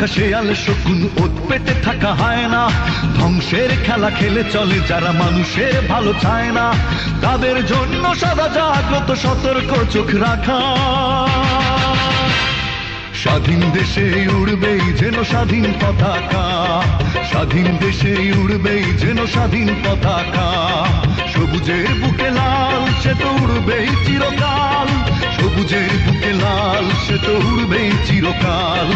থাকা শেয়াল শকুন, ওত পেতে থাকা হায়না, ধ্বংসের খেলা খেলে চলে যারা মানুষের ভালো চায় না, তাদের জন্য সদা জাগ্রত সতর্ক চোখ রাখা। স্বাধীন দেশে উড়বেই যেন স্বাধীন পতাকা, স্বাধীন দেশে উড়বেই যেন স্বাধীন পতাকা। সবুজের বুকে লাল সে তো উড়বেই চিরকাল, সবুজের বুকে লাল সে তো উড়বেই চিরকাল,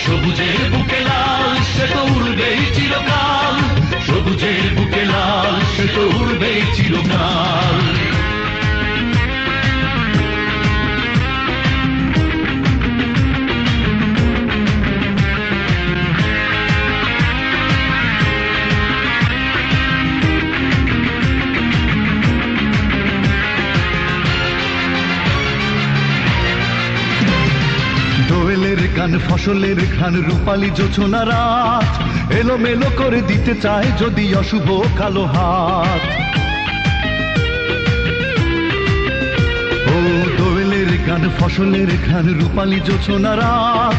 সবুজের বুকে লাল সে তো উড়বেই চিরকাল, সবুজের বুকে লাল সে তো উড়বেই চিরকাল। দোয়েলের গান ফসলের ঘ্রাণ রূপালী জোছনা রাত, এলোমেলো করে দিতে চায় যদি অশুভ কালো হাত। ও দোয়েলের গান ফসলের ঘ্রাণ রূপালী জোছনা রাত,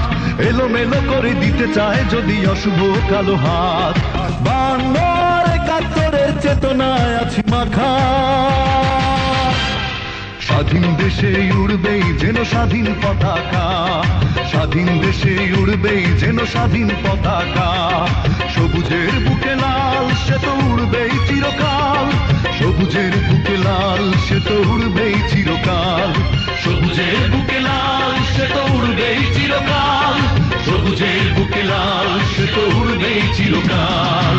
এলোমেলো করে দিতে চায় যদি অশুভ কালো হাত। বাংলার একাত্তরের চেতনায় আছি মাখা, স্বাধীন দেশে উড়বেই যেন স্বাধীন পতাকা, স্বাধীন দেশে উড়বেই যেন স্বাধীন পতাকা। সবুজের বুকে লাল সে তো উড়বেই চিরকাল, সবুজের বুকে লাল সে তো উড়বেই চিরকাল, সবুজের বুকে লাল সে তো উড়বেই চিরকাল, সবুজের বুকে লাল সে তো উড়বেই চিরকাল।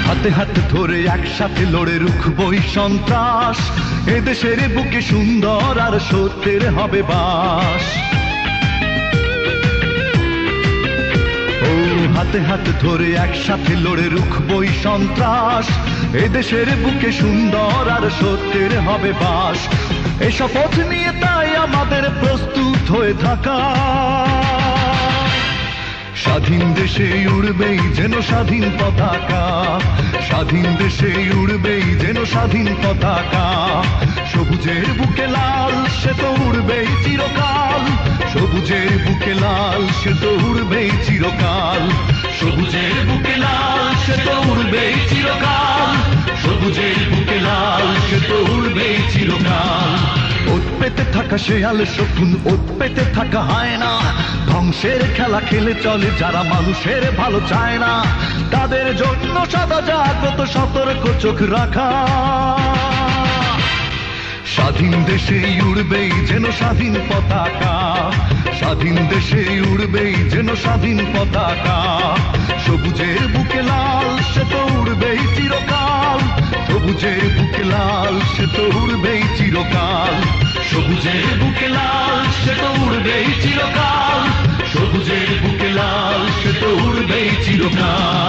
হাতে হাতে ধরে একসাথে লড়ে রুখবই সন্ত্রাস, এদেশের বুকে সুন্দর আর সত্যের হবে বাস। ও হাতে হাতে ধরে একসাথে লড়ে রুখবই সন্ত্রাস, এদেশের বুকে সুন্দর আর সত্যের হবে বাস। এই শপথ নিয়ে তাই আমাদের প্রস্তুত হয়ে থাকা, স্বাধীন দেশে উড়বেই যেন স্বাধীন পতাকা, স্বাধীন দেশে উড়বেই যেন স্বাধীন পতাকা। সবুজের বুকে লাল সে তো উড়বেই চিরকাল, সবুজের বুকে লাল সে তো উড়বেই চিরকাল, সবুজের বুকে লাল সে তো উড়বেই চিরকাল, সবুজের বুকে লাল সে তো উড়বেই চিরকাল। ওত পেতে থাকা শেয়াল শকুন, ওত পেতে থাকা হায়না, ধ্বংসের খেলা খেলে চলে যারা মানুষের ভালো চায় না, তাদের জন্য সদা জাগ্রত সতর্ক চোখ রাখা। স্বাধীন দেশে উড়বেই যেন স্বাধীন পতাকা, স্বাধীন দেশে উড়বেই যেন স্বাধীন পতাকা। সবুজের বুকে লাল সে তো উড়বেই চিরকাল, সবুজের বুকে লাল সে তো উড়বেই চিরকাল, সবুজের বুকে লাল সে তো উড়বেই চিরকাল, সবুজের বুকে লাল সে তো উড়বেই চিরকাল।